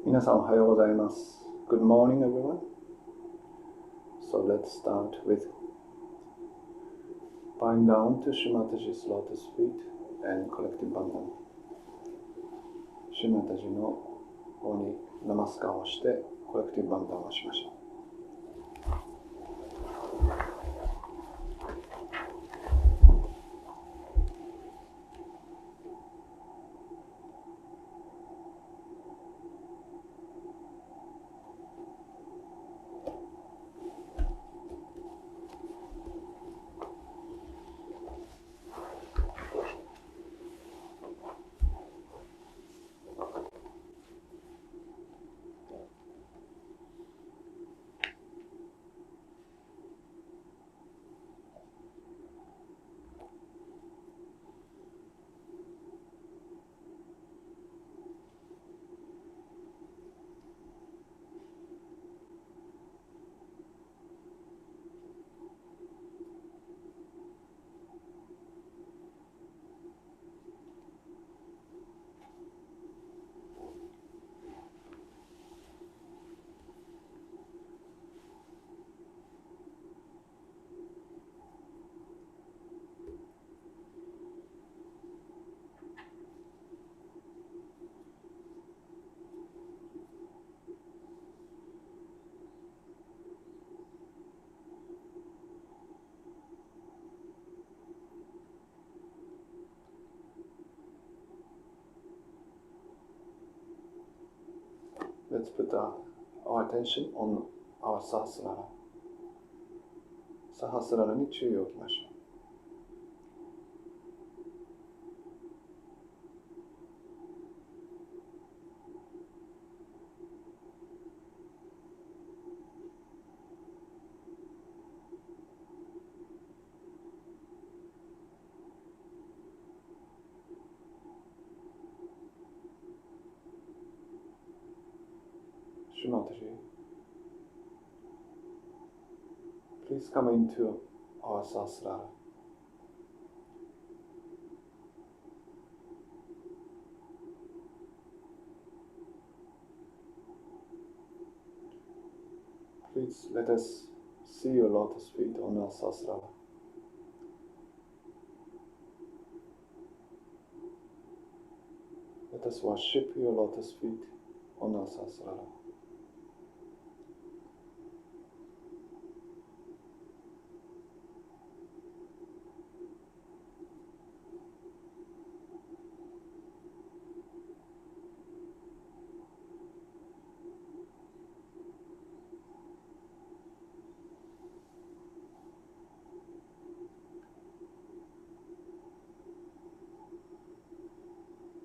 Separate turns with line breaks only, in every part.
皆さんおはようございます。Good morning, everyone. So let's start with bowing down to Shrimataji's lotus feet and collective bandana. シュマタジの方にナマスカーをしてコレクティブバンダナをしましょう。Let's put our attention on our Sahasrara. サハスララに注意を置きましょう。Shrimataji, please come into our Sahasrara. Please let us see your lotus feet on our Sahasrara. Let us worship your lotus feet on our Sahasrara.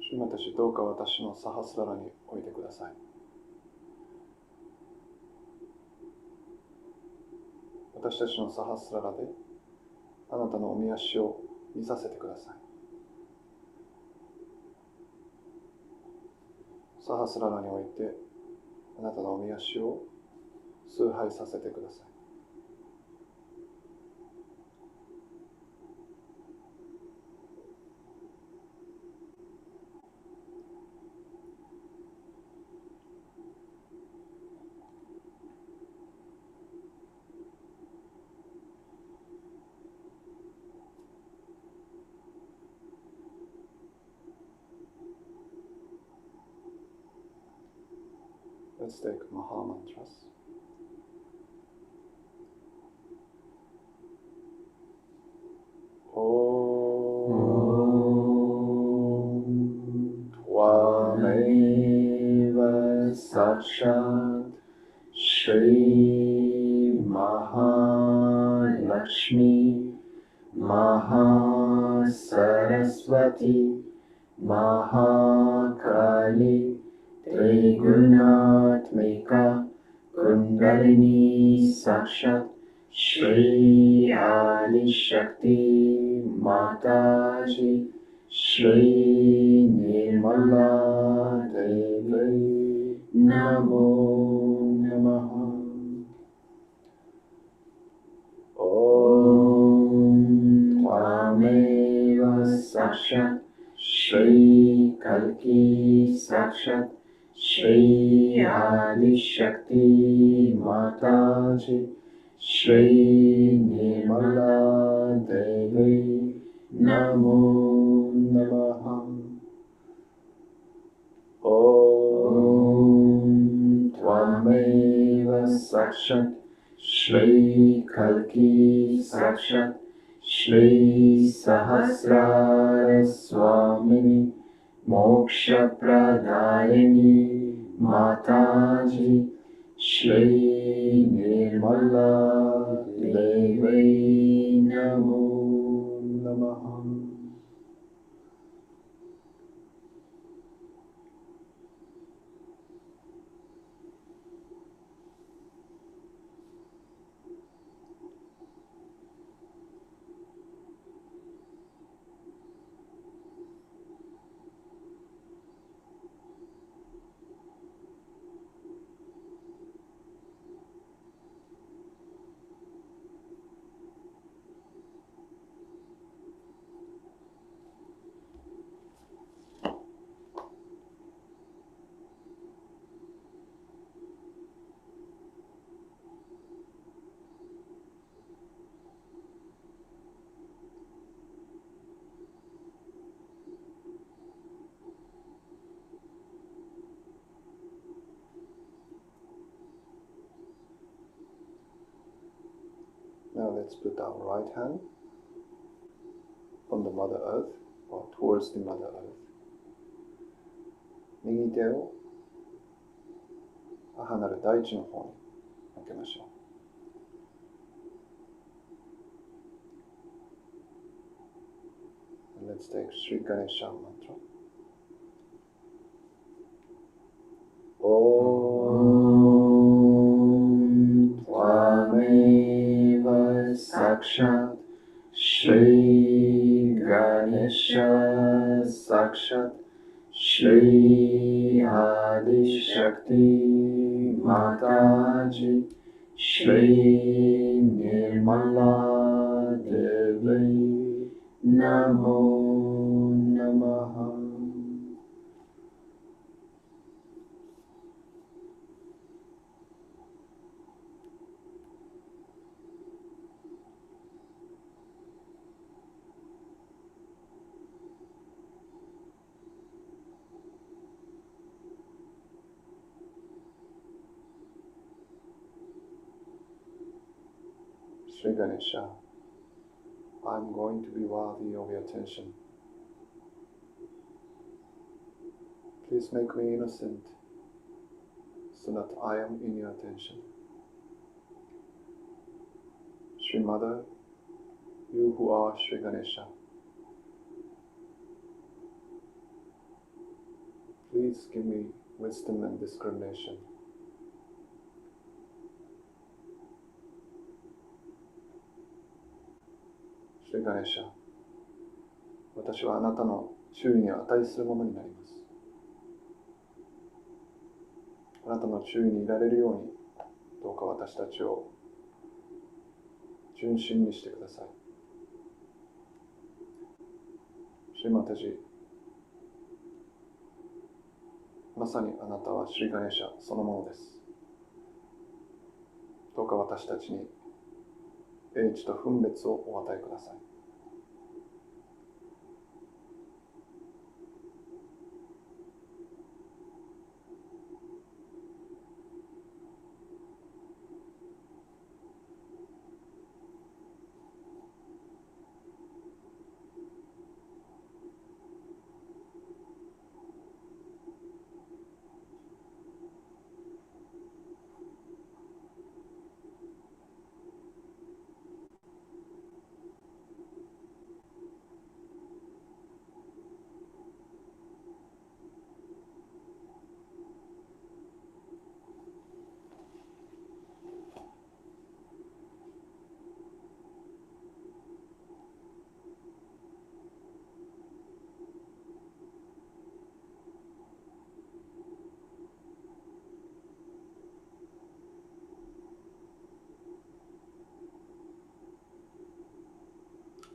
Shrimataji, どうか私のサハスララにおいてください。私たちのサハスララであなたのおみ足を見させてください。サハスララにおいてあなたのおみ足を崇拝させてください。Let's take Maha Mantras. Tvameva Sakshat Shri Mahalakshmi Mahasaraswati Mahakali Trigunatmika Kundalini Sakshat Shri Adi Shakti Mataji Shri Nirmala Devi Namo Namaha. Om Tvameva Sakshat Shri Kalki Sakshat
Shri Adi Shakti Mataji, Shri Nirmala Devi Namo Namaha. Om Tvameva Sakshat Shri Kalki Sakshat Shri Sahasrara Swamini Moksha Pradayini Mataji Shri Nirmala Devi Namo Namaha.
Now let's put our right hand on the Mother Earth or towards the Mother Earth. 右手を母なる大地の方に向けましょう。And let's take Sri Ganesha mantra. Om Tvameva Sakshat Shri Ganesha Sakshat Shri Adi Shakti Mataji Shri Nirmala Devi Namo Namaha. Sri Ganesha, I'm going to be worthy of your attention. Please make me innocent so that I am in your attention. Sri Mother, you who are Sri Ganesha, please give me wisdom and discrimination. Sri Ganesha, 私はあなたの注意に値するものになります。あなたの注意にいられるように、どうか私たちを純真にしてください。シュリマタジ、まさにあなたはシュリガネーシャそのものです。どうか私たちに英知と分別をお与えください。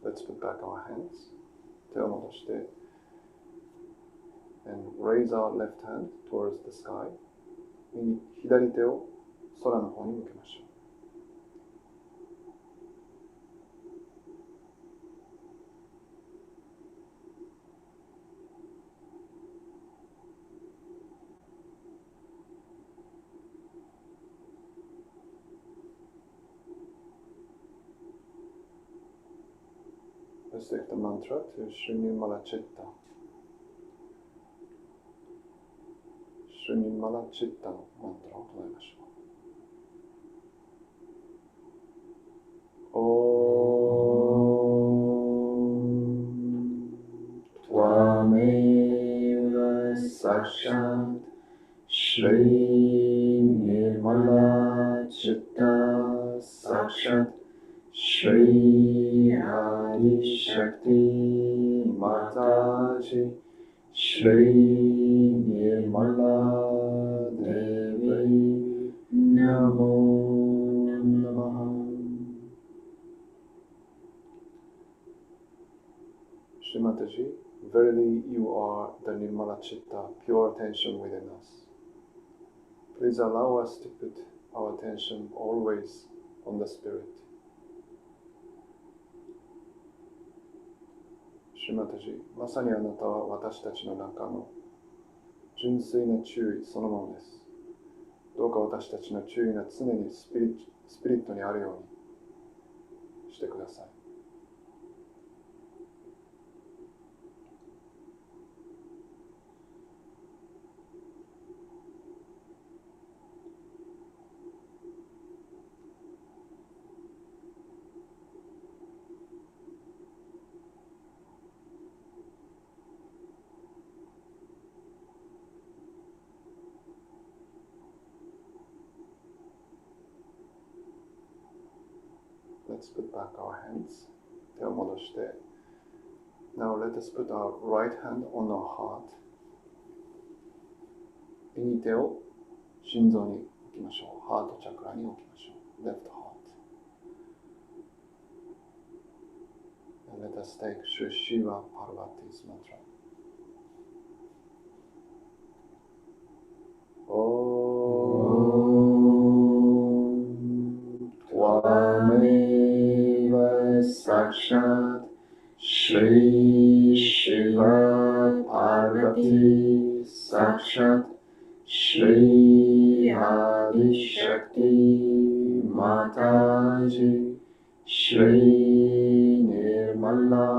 Let's put back our hands. 手を戻して、and raise our left hand towards the sky. 左手を空の方に向けましょう。Let's take the mantra to Sri Nirmala Chitta. Sri Nirmala Chitta のマントラを唱えましょう。
Tvameva sakshat Shri Nirmala Chitta Sakshat Shri Adi Shakti Mataji Shri Nirmala Devi Namo Namaha.
Shrimataji, verily you are the Nirmala Chitta, pure attention within us. Please allow us to put our attention always on the Spirit. Shrimataji, まさにあなたは私たちの中の純粋な注意そのものです。どうか私たちの注意が常にスピリットにあるようにしてください。Let's put back our hands. 手を戻して。Now let us put our right hand on our heart. 右手を心臓に置きましょう。ハートチャクラに置きましょう。Left heart. And let us take Sri Shiva Parvati's mantra.
Tvameva sakshat Shri Shiva Parvati Sakshat Shri Adi Shakti Mataji Shri Nirmala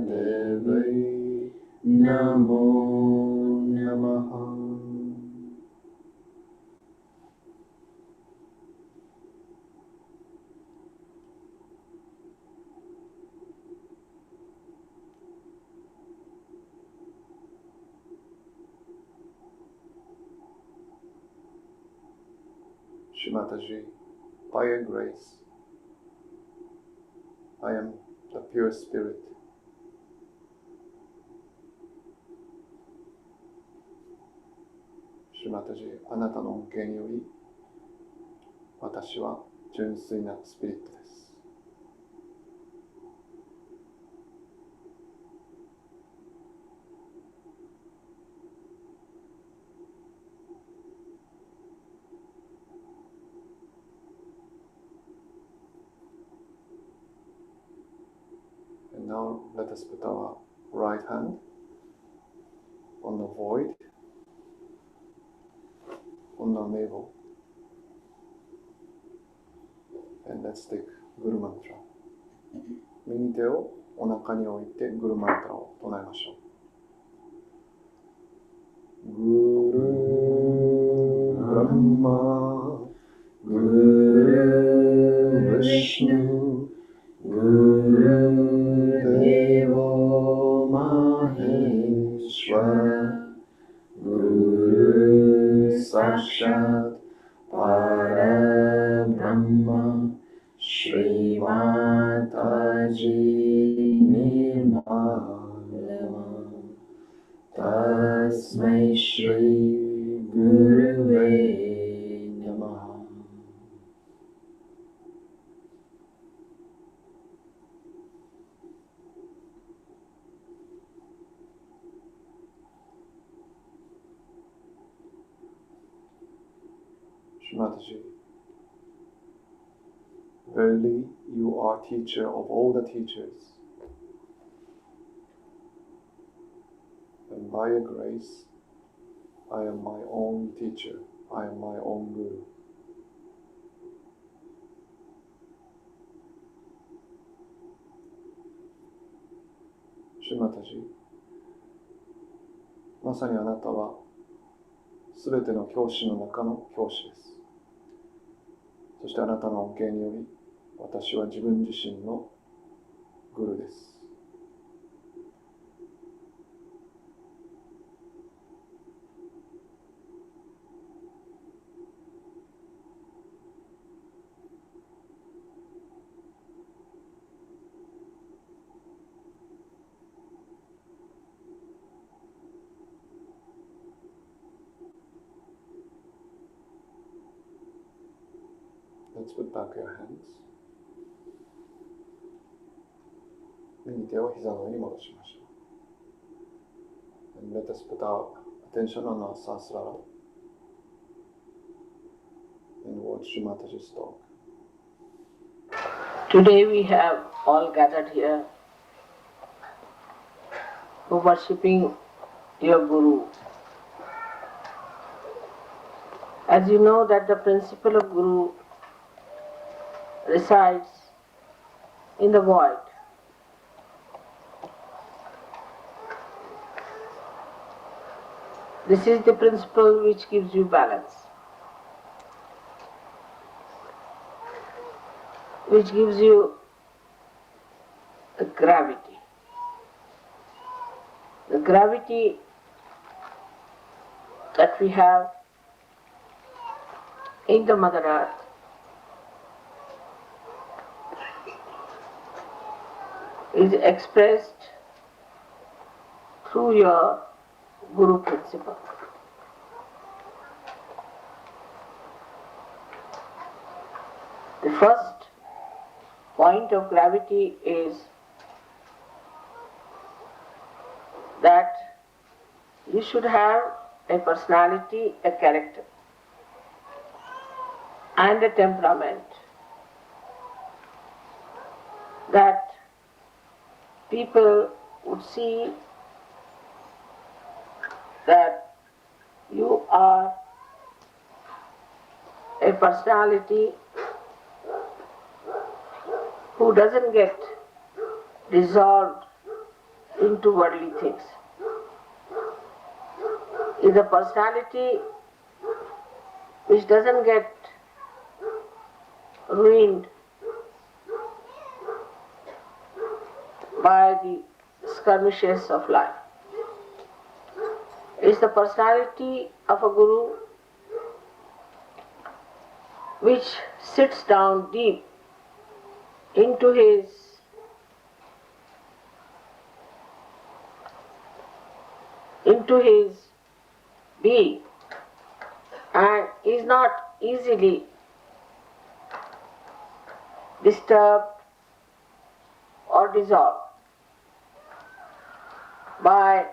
Devi Namo Namaha.
Mataji, by your grace, I am the pure spirit. Mataji, あなたの恩恵により、私は純粋なスピリットです。And now let us put our right hand on the void, on the navel, and let's take Guru Mantra. 右手をお腹に置いてグルマントラを唱えましょう。Guru Brahma, Guru Vishnu, Guru Devo Maheshwara, Guru Sakshat Parabrahma, Shri Mataji Nirmala, Tasmai Shri Guruve Namaha. Shrimataji, verily you are teacher of all the teachers, and by your grace, I am my own teacher, I am my own guru. Shrimataji, まさにあなたはすべての教師の中の教師です。そしてあなたの恩恵により、私は自分自身のグルです。Let's put back your hands. 右手を膝の上に戻しましょう。And let us put our attention on our sasrara and watch Shrimataji's talk.
Today we have all gathered here for worshipping your Guru. As you know that the principle of Guru resides in the void. This is the principle which gives you balance, which gives you the gravity. The gravity that we have in the Mother Earth is expressed through your Guru principle. The first point of gravity is that you should have a personality, a character, and a temperament that people would see that you are a personality who doesn't get dissolved into worldly things. Is a personality which doesn't get ruined by the skirmishes of life. Is the personality of a Guru which sits down deep into his being and is not easily disturbed or dissolved by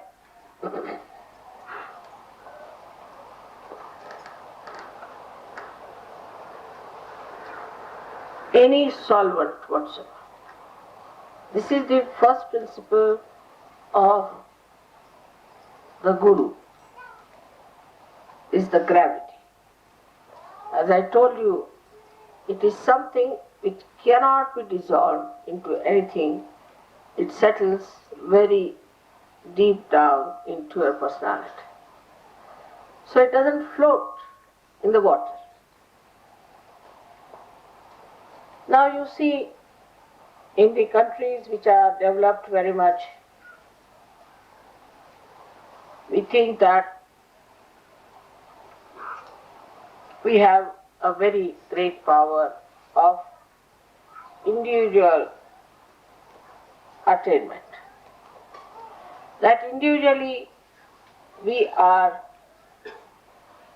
any solvent whatsoever. This is the first principle of the Guru, is the gravity. As I told you, it is something which cannot be dissolved into anything. It settles very deep down into your personality. So it doesn't float in the water. Now you see, in the countries which are developed very much, we think that we have a very great power of individual attainment. That individually we are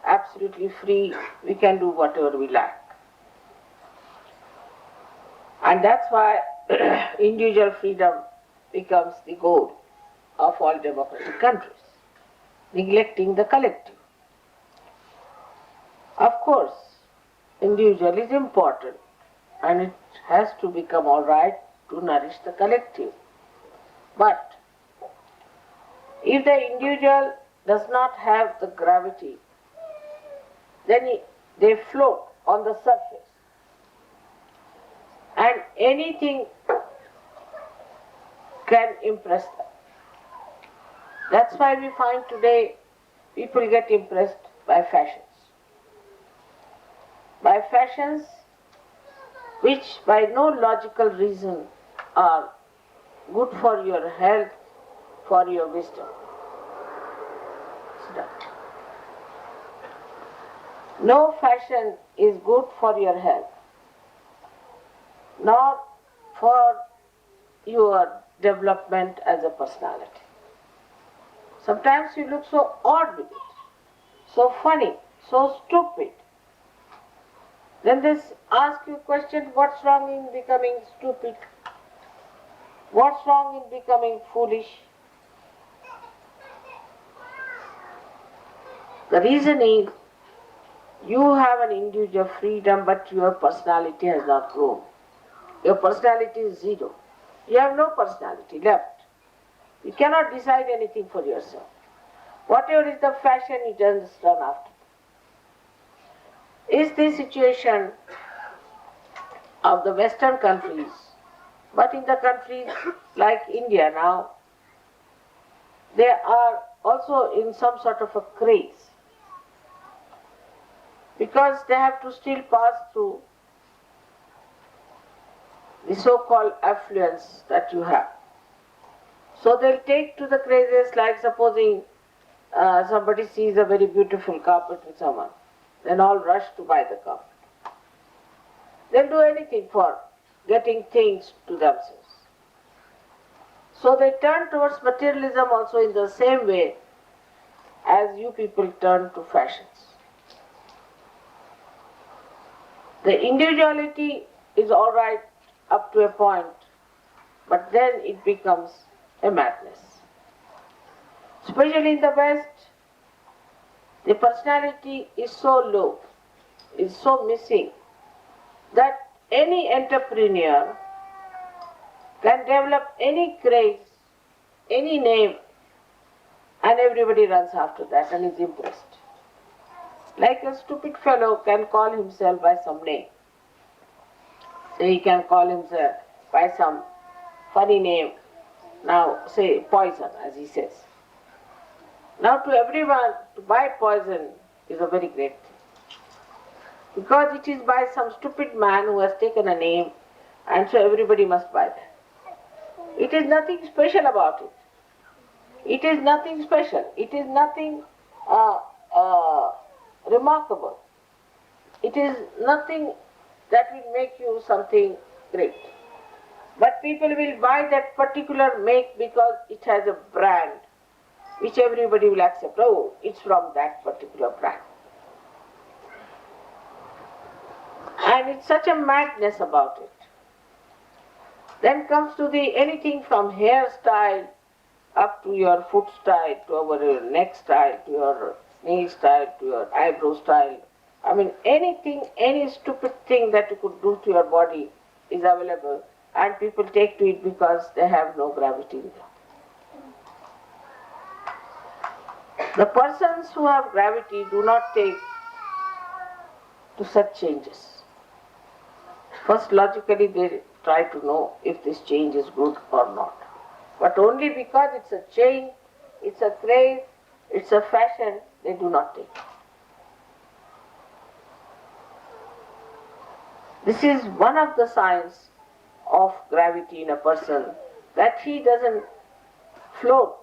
absolutely free, we can do whatever we like. And that's why individual freedom becomes the goal of all democratic countries, neglecting the collective. Of course, individual is important and it has to become all right to nourish the collective. But if the individual does not have the gravity, then they float on the surface. And anything can impress them. That's why we find today people get impressed by fashions. By fashions which by no logical reason are good for your health, for your wisdom. No fashion is good for your health, nor for your development as a personality. Sometimes you look so odd with it, so funny, so stupid. Then they ask you a question, what's wrong in becoming stupid? What's wrong in becoming foolish? The reason is you have an individual freedom, but your personality has not grown. Your personality is zero. You have no personality left. You cannot decide anything for yourself. Whatever is the fashion, you just run after. Is the situation of the Western countries, but in the countries like India now, they are also in some sort of a craze, because they have to still pass through the so-called affluence that you have. So they'll take to the crazes, like supposing somebody sees a very beautiful carpet with someone, then all rush to buy the carpet. They'll do anything for getting things to themselves. So they turn towards materialism also in the same way as you people turn to fashions. The individuality is all right up to a point, but then it becomes a madness. Especially in the West, the personality is so low, is so missing, that any entrepreneur can develop any craze, any name, and everybody runs after that and is impressed. Like a stupid fellow can call himself by some name. Say he can call himself by some funny name. Now, say poison, as he says. Now to everyone, to buy poison is a very great thing. Because it is by some stupid man who has taken a name, and so everybody must buy that. It is nothing special about it. It is nothing special. It is nothing remarkable. It is nothing that will make you something great. But people will buy that particular make because it has a brand which everybody will accept. Oh, it's from that particular brand. And it's such a madness about it. Then comes to the anything from hairstyle up to your foot style, to your neck style, to your nail style, to your eyebrow style. I mean, anything, any stupid thing that you could do to your body is available, and people take to it because they have no gravity in them. The persons who have gravity do not take to such changes. First, logically, they try to know if this change is good or not. But only because it's a change, it's a craze, it's a fashion, they do not take it. This is one of the signs of gravity in a person, that he doesn't float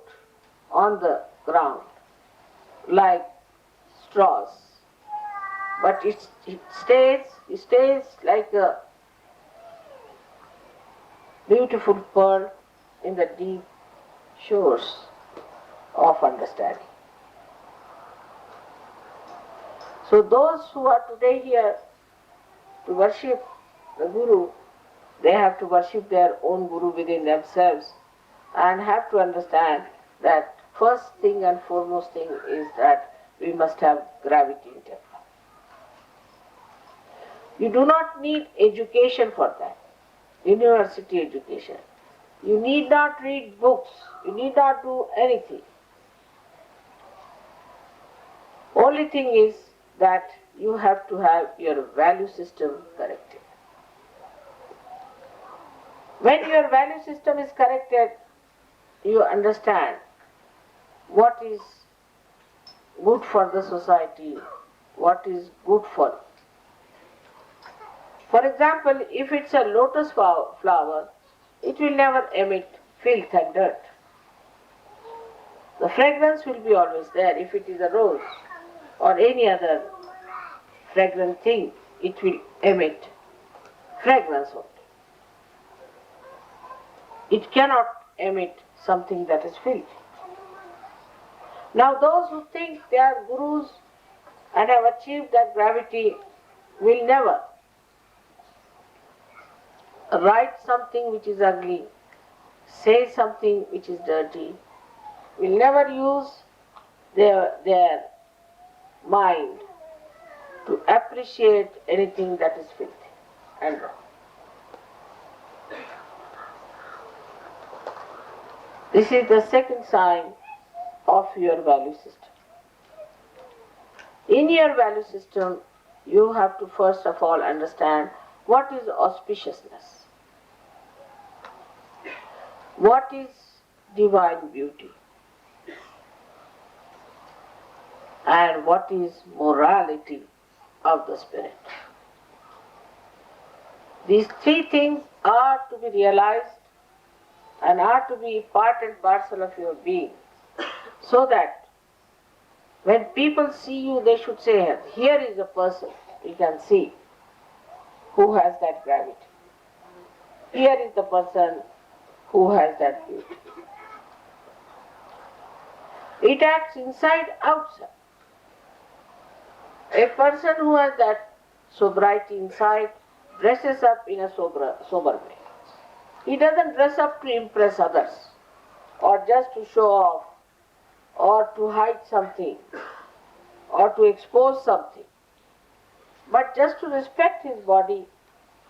on the ground like straws, but it stays like a beautiful pearl in the deep shores of understanding. So those who are today here to worship the Guru, they have to worship their own Guru within themselves and have to understand that first thing and foremost thing is that we must have gravity in temple. You do not need education for that, university education. You need not read books, you need not do anything. Only thing is that you have to have your value system corrected. When your value system is corrected, you understand what is good for the society, what is good for you. For example, if it's a lotus flower, it will never emit filth and dirt. The fragrance will be always there. If it is a rose or any other fragrant thing, it will emit fragrance only. It cannot emit something that is filthy. Now those who think they are gurus and have achieved that gravity will never write something which is ugly, say something which is dirty, will never use their mind to appreciate anything that is filthy and wrong. This is the second sign of your value system. In your value system, you have to first of all understand what is auspiciousness, what is divine beauty, and what is morality of the spirit. These three things are to be realized and are to be part and parcel of your being, so that when people see you, they should say, here is a person we can see who has that gravity. Here is the person who has that beauty. It acts inside, outside. A person who has that sobriety inside dresses up in a sober way. He doesn't dress up to impress others or just to show off or to hide something or to expose something. But just to respect his body,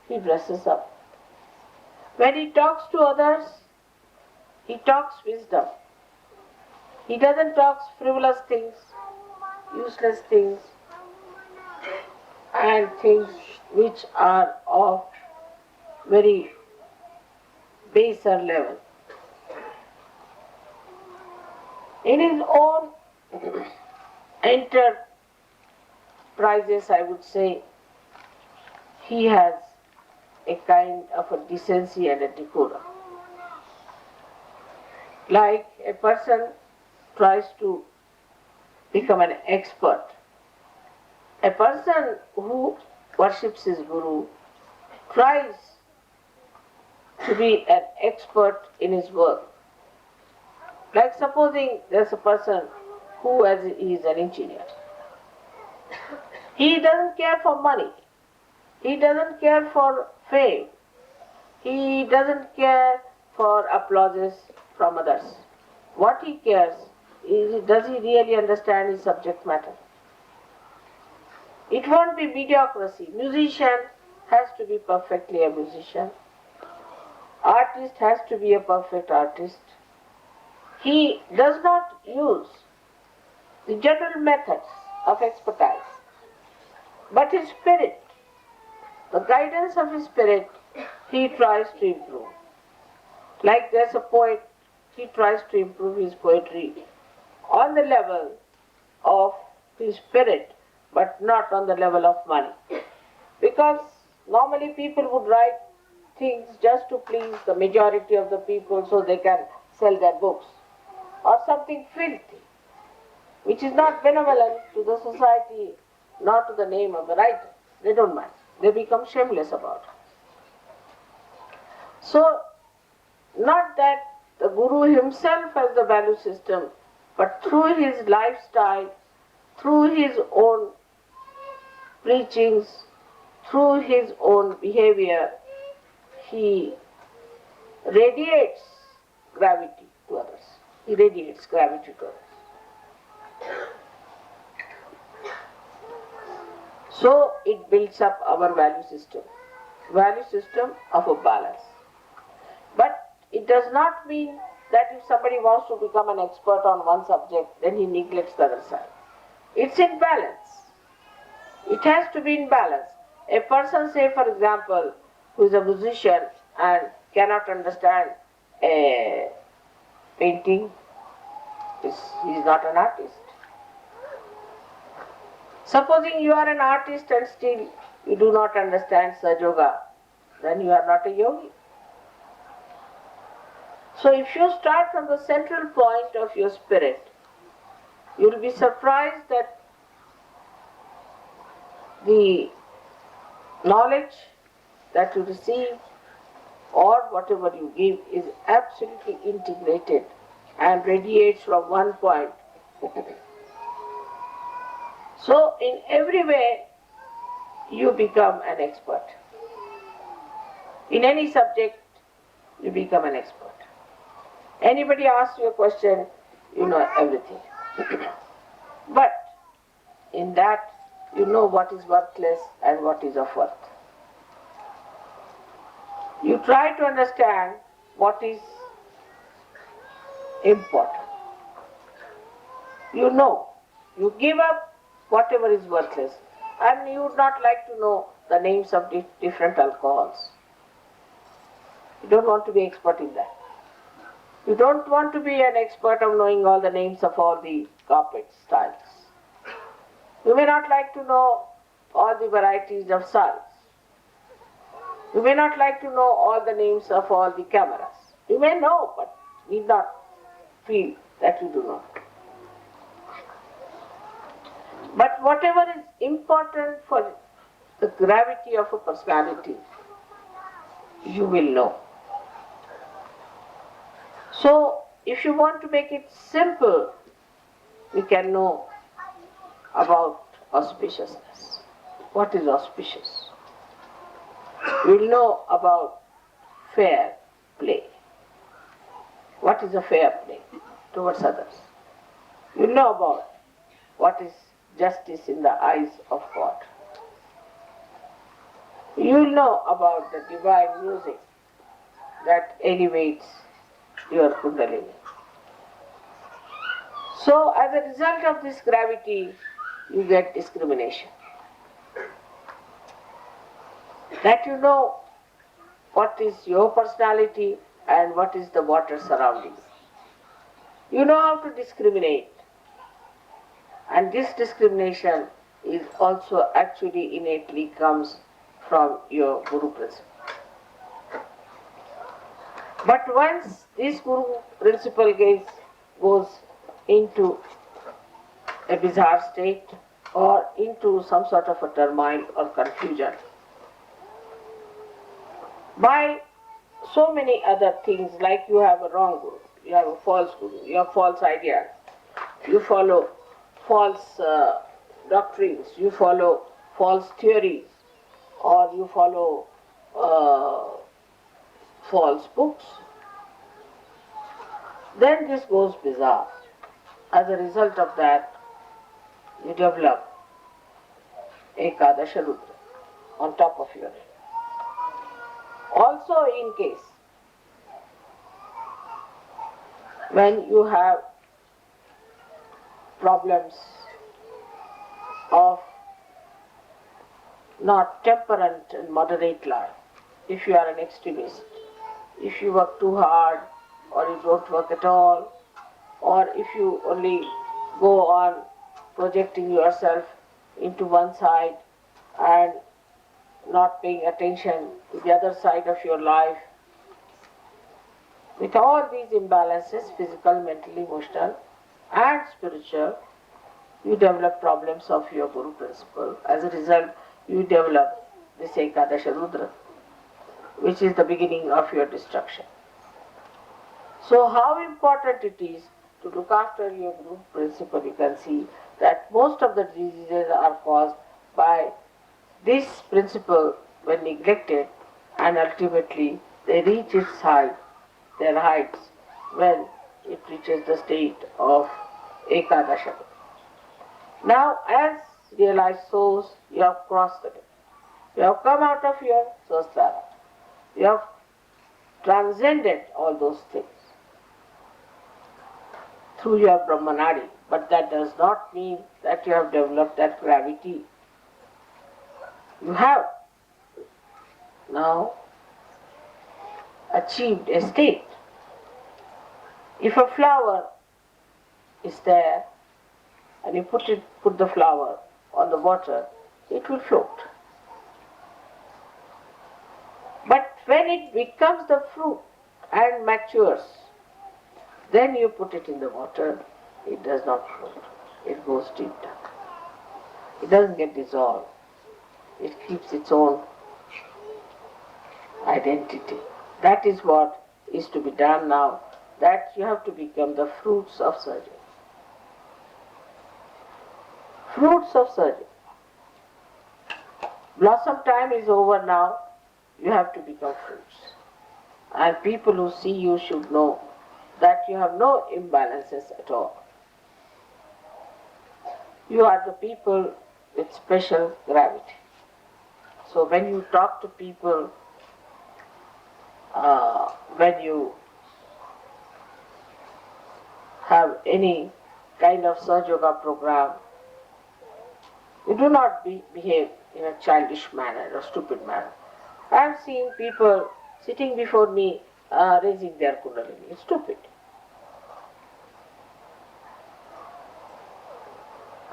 he dresses up. When he talks to others, he talks wisdom. He doesn't talk frivolous things, useless things, and things which are of very baser level. In his own enterprises, I would say, he has a kind of a decency and a decorum. Like a person tries to become an expert. A person who worships his guru tries to be an expert in his work. Like supposing there's a person who is an engineer. He doesn't care for money. He doesn't care for fame. He doesn't care for applauses from others. What he cares is, does he really understand his subject matter? It won't be mediocrity. Musician has to be perfectly a musician. Artist has to be a perfect artist. He does not use the general methods of expertise, but his spirit, the guidance of his spirit, he tries to improve. Like there's a poet, he tries to improve his poetry on the level of his spirit, but not on the level of money. Because normally people would write things just to please the majority of the people so they can sell their books, or something filthy, which is not benevolent to the society, not to the name of the writer. They don't mind. They become shameless about it. So, not that the Guru himself has the value system, but through his lifestyle, through his own preachings, through his own behavior, he radiates gravity to others. He radiates gravity to others. So it builds up our value system of a balance. But it does not mean that if somebody wants to become an expert on one subject, then he neglects the other side. It's in balance. It has to be in balance. A person, say for example, who is a musician and cannot understand a painting, he is not an artist. Supposing you are an artist and still you do not understand Sajoga, then you are not a yogi. So if you start from the central point of your spirit, you will be surprised that the knowledge that you receive or whatever you give is absolutely integrated and radiates from one point. So in every way you become an expert. In any subject you become an expert. Anybody asks you a question, you know everything. But in that you know what is worthless and what is of worth. You try to understand what is important. You know, you give up whatever is worthless. And you would not like to know the names of different alcohols. You don't want to be expert in that. You don't want to be an expert of knowing all the names of all the carpet styles. You may not like to know all the varieties of salts. You may not like to know all the names of all the cameras. You may know, but need not feel that you do not. But whatever is important for the gravity of a personality, you will know. So, if you want to make it simple, we can know about auspiciousness. What is auspicious? We'll know about fair play. What is a fair play towards others? We'll know about what is justice in the eyes of God. You'll know about the divine music that elevates your Kundalini. So, as a result of this gravity, you get discrimination. That you know what is your personality and what is the water surrounding you. You know how to discriminate. And this discrimination is also actually innately comes from your Guru principle. But once this Guru principle goes into a bizarre state or into some sort of a turmoil or confusion, by so many other things, like you have a wrong Guru, you have a false Guru, you have false ideas, you follow false doctrines, you follow false theories, or you follow false books, then this goes bizarre. As a result of that, you develop Ekadasha Rudra on top of your head. Also in case when you have problems of not temperate and moderate life, if you are an extremist, if you work too hard or you don't work at all, or if you only go on projecting yourself into one side and not paying attention to the other side of your life. With all these imbalances, physical, mental, emotional and spiritual, you develop problems of your Guru principle. As a result, you develop this Ekadasha Rudra, which is the beginning of your destruction. So how important it is to look after your Guru principle, you can see that most of the diseases are caused by this principle when neglected, and ultimately they reach their heights when it reaches the state of Ekadasha. Now, as realized souls, you have crossed it. You have come out of your samsara. You have transcended all those things through your Brahmanadi. But that does not mean that you have developed that gravity. You have now achieved a state. If a flower is there and you put the flower on the water, it will float. But when it becomes the fruit and matures, then you put it in the water, it does not float. It goes deep down. It doesn't get dissolved. It keeps its own identity. That is what is to be done now, that you have to become the fruits of surgery. Fruits of surgery. Blossom time is over now, you have to become fruits. And people who see you should know that you have no imbalances at all. You are the people with special gravity. So when you talk to people, when you have any kind of Sahaja Yoga program, you do not behave in a childish manner or stupid manner. I am seeing people sitting before me raising their kundalini. It's stupid.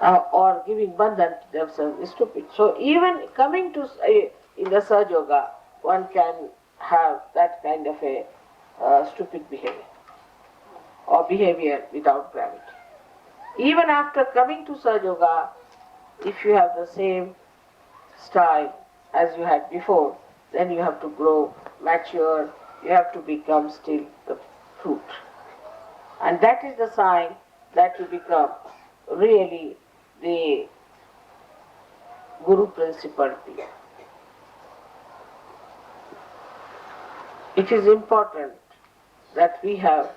Or giving bandhan to themselves is stupid. So even coming to in the Sahaja Yoga, one can have that kind of a stupid behavior or behavior without gravity. Even after coming to Sahaja Yoga, if you have the same style as you had before, then you have to grow, mature, you have to become still the fruit. And that is the sign that you become really the Guru principality. It is important that we have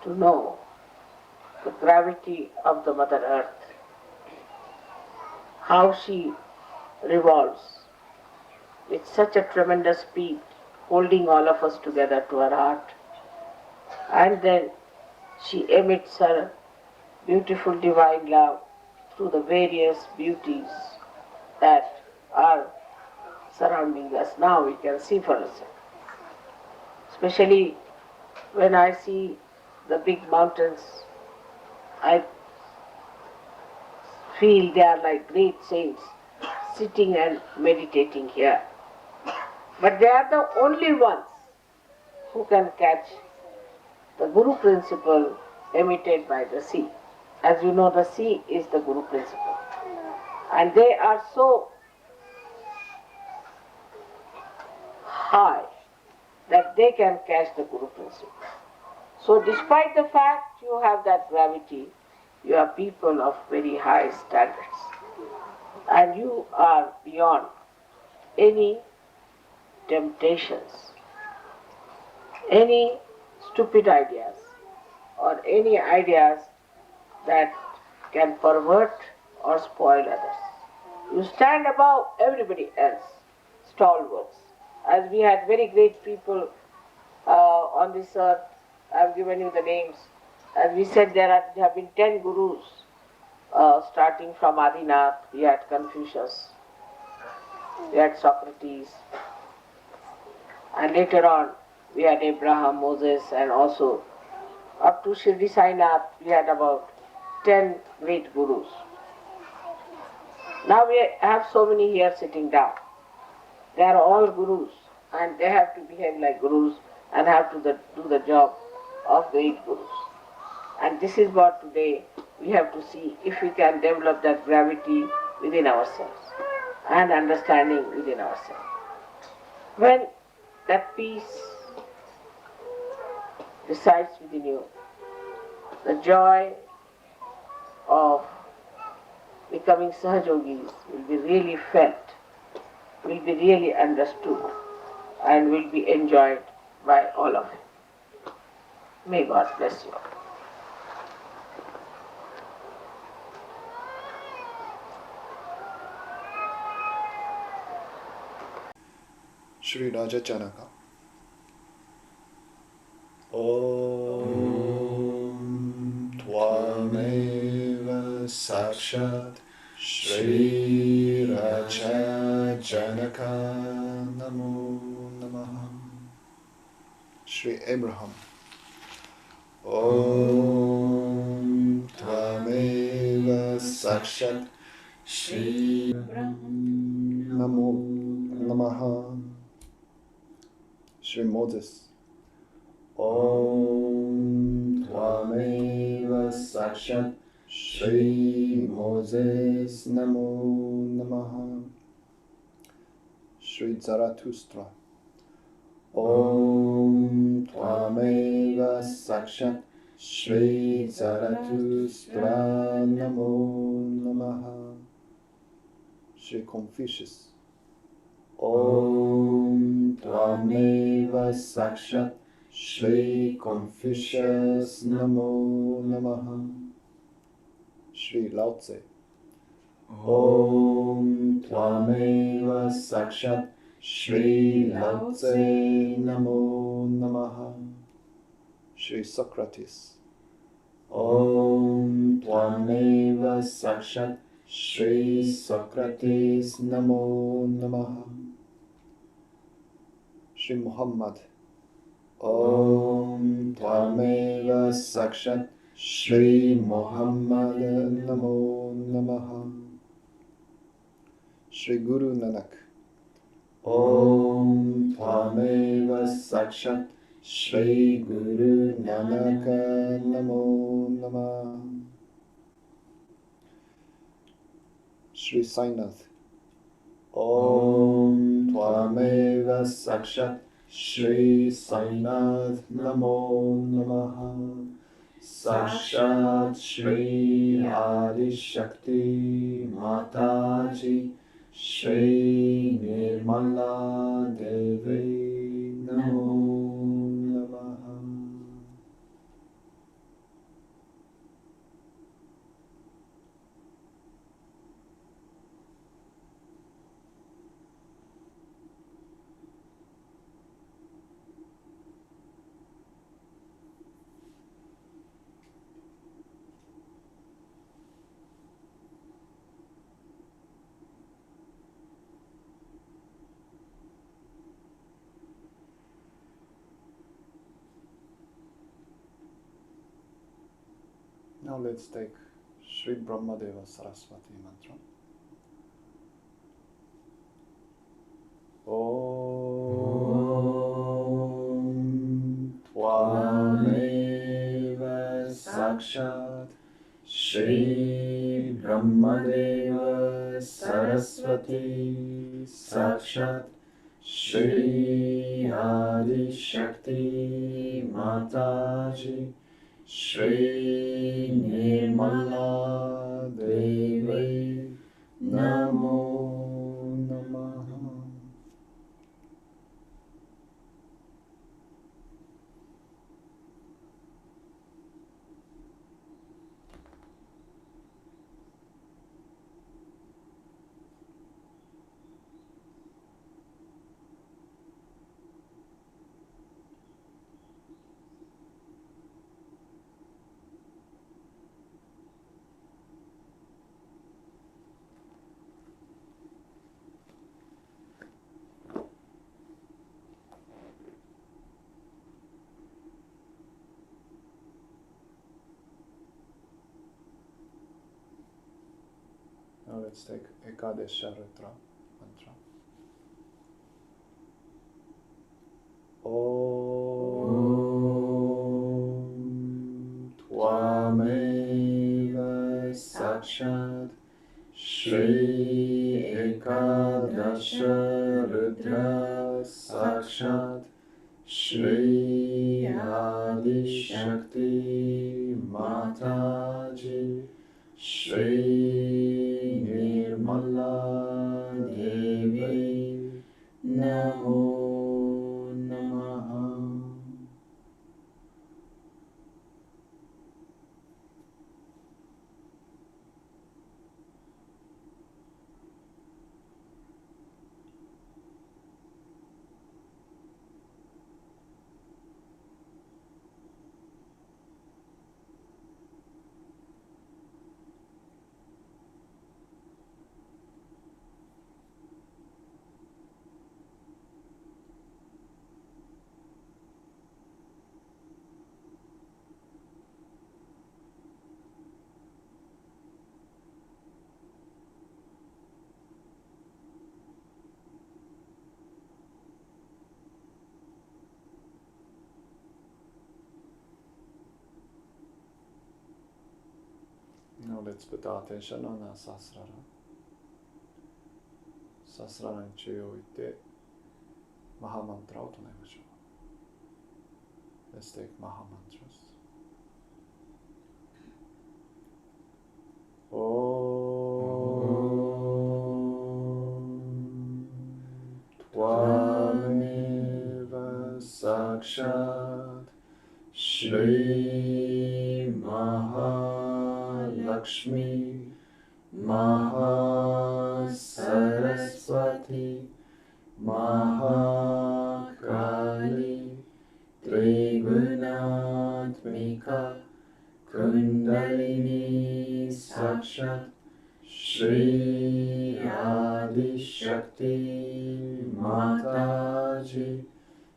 to know the gravity of the Mother Earth, how she revolves with such a tremendous speed, holding all of us together to her heart. And then she emits her beautiful divine love through the various beauties that are surrounding us. Now we can see for ourselves. Especially when I see the big mountains, I feel they are like great saints sitting and meditating here. But they are the only ones who can catch the Guru principle emitted by the sea. As you know, the sea is the Guru principle. And they are so high that they can catch the Guru principle. So despite the fact you have that gravity, you are people of very high standards. And you are beyond any temptations, any stupid ideas, or any ideas that can pervert or spoil others. You stand above everybody else, stalwarts. As we had very great people on this earth, I have given you the names. As we said, there have been 10 gurus, starting from Adinath. We had Confucius, we had Socrates, and later on we had Abraham, Moses, and also up to Shirdi Sainath we had about 10 great gurus. Now we have so many here sitting down. They are all gurus and they have to behave like gurus and have to do the job of great gurus. And this is what today we have to see if we can develop that gravity within ourselves and understanding within ourselves. When that peace resides within you, the joy of becoming Sahajogis will be really felt, will be really understood, and will be enjoyed by all of you. May God bless you.
Shri Raja Janaka.
Om Tvameva Sakshat Shri Raja Janaka Namo Namaha.
Shri Abraham.
Om Tvameva Sakshat Shri
Namo Namaha. Shri Moses.
Om Tvameva Sakshat Shri Moses Namo Namaha.
Shri Zarathustra.
Om Tvameva Sakshat Shri Zarathustra Namo Namaha.
Shri Confucius.
Om Tvameva Sakshat Shri Confucius Namo Namaha.
Shri Lao Tse.
Om Tvameva Sakshat Shri Lao Tse Namo Namaha.
Shri Socrates.
Om Tvameva Sakshat Shri Socrates Namo Namaha.
Shri Muhammad.
Om Tvameva Sakshat Shri Muhammad Namo Namaha.
Shri Guru Nanak.
Om Tvameva Sakshat Shri Guru Nanak Namo Namaha.
Shri Sainath.
Om Tvameva Sakshat Shri Sainath Namo Namaha. Sakshat Shri Adi Shakti Mataji Shri Nirmala Devi Namo Namaha.
Now let's take Shri Brahmadeva Saraswati mantra.
Om Tvameva Sakshat Shri Brahmadeva Saraswati Sakshat Shri Adi Shakti Mataji Shri Nirmala Devi Namo Namaha.
Now let's take Ekadesha Rutra mantra.
Om Tvameva Sakshat Shri Ekadasha Rudra Sakshat Shri Adi Shakti Mataji Shri Nirmala Devi Namo Namaha.
let's put our attention on our Sasrara. Sasrara に注意を置いて、マハマントラを唱えましょう。Let's take Maha Mantras. Tvameva Sakshat Shri Mahalakshmi Mahasaraswati Mahakali Trigunatmika Kundalini Sakshat Shri Adi Shakti Mataji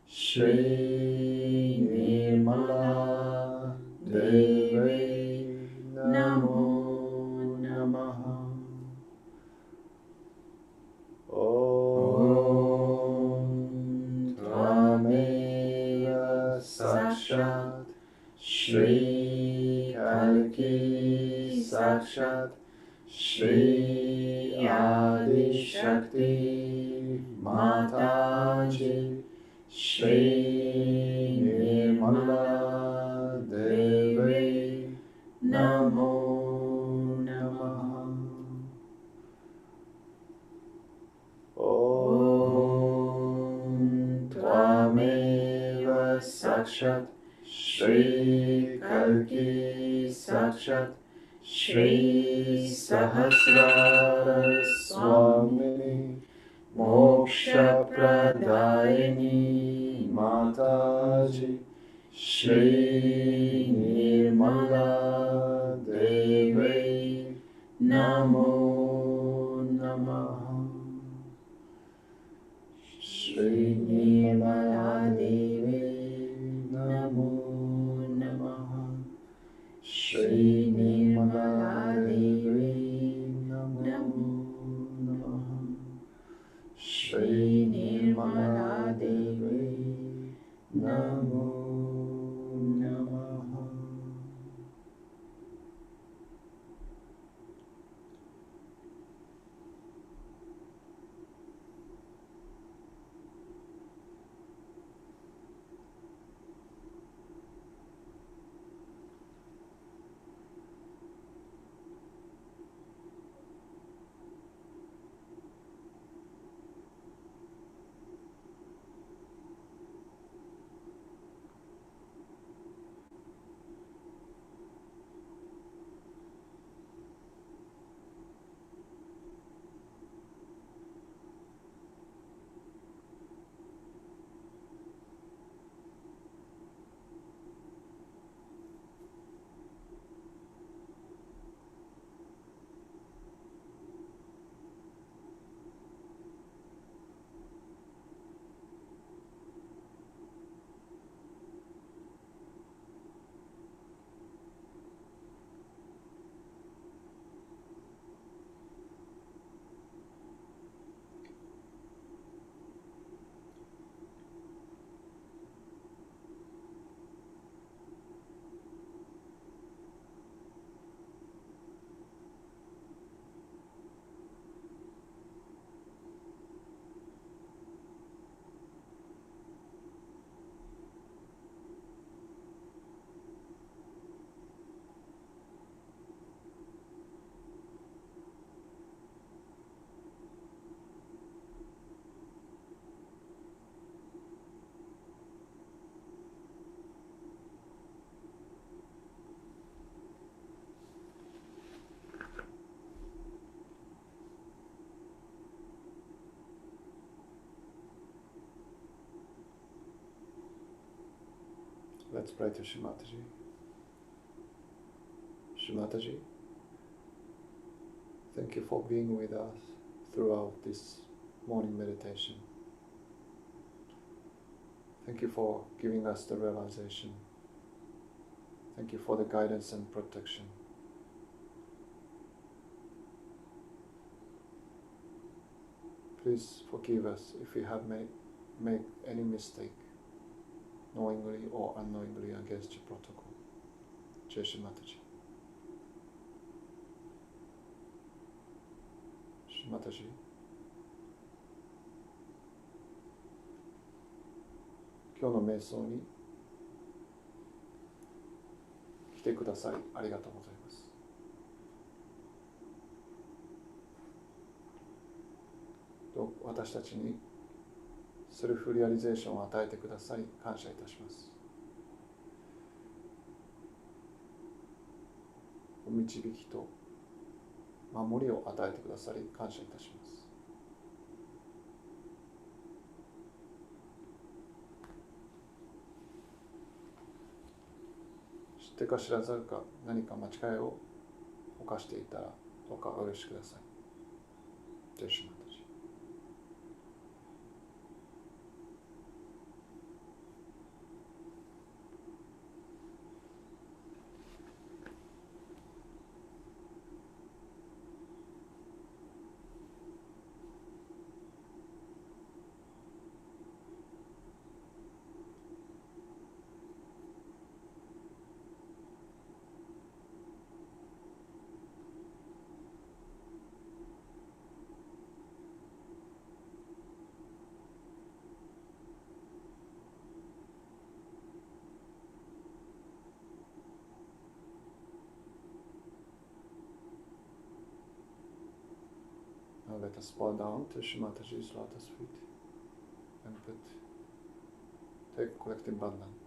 Shri Nirmala Devi Namo Namaha. Om Tvameva Sakshat Shri Kalki Sakshat Shri Adi Shakti Mataji Shri Nirmala Devi Namo Namaha. Om Tvameva Sakshat Shri Kalki Sakshat Shri Sahasrara Swamini Moksha Pradayini Mataji Shri Nirmala Devi Namo Namaha. Shri Nirmala Devi Namo Namaha. Shri Nirmala Devi Namo Namaha. Shri Nirmala Devi Namo Namaha. Let's pray to Shrimataji. Shrimataji, thank you for being with us throughout this morning meditation. Thank you for giving us the realization. Thank you for the guidance and protection. Please forgive us if we have made any mistake, knowingly or unknowingly, against your protocol. Jai Shri Mataji. マタジー、今日の瞑想に来てくださりありがとうございます。私たちにセルフリアリゼーションを与えてくださり感謝いたします。お導きと守りを与えてくださり感謝いたします。知ってか知らざるか何か間違いを犯していたらどうかお許しください。ジェシュマタジ。Now let us bow down to Shimataji's lotus feet and take collective bandhan.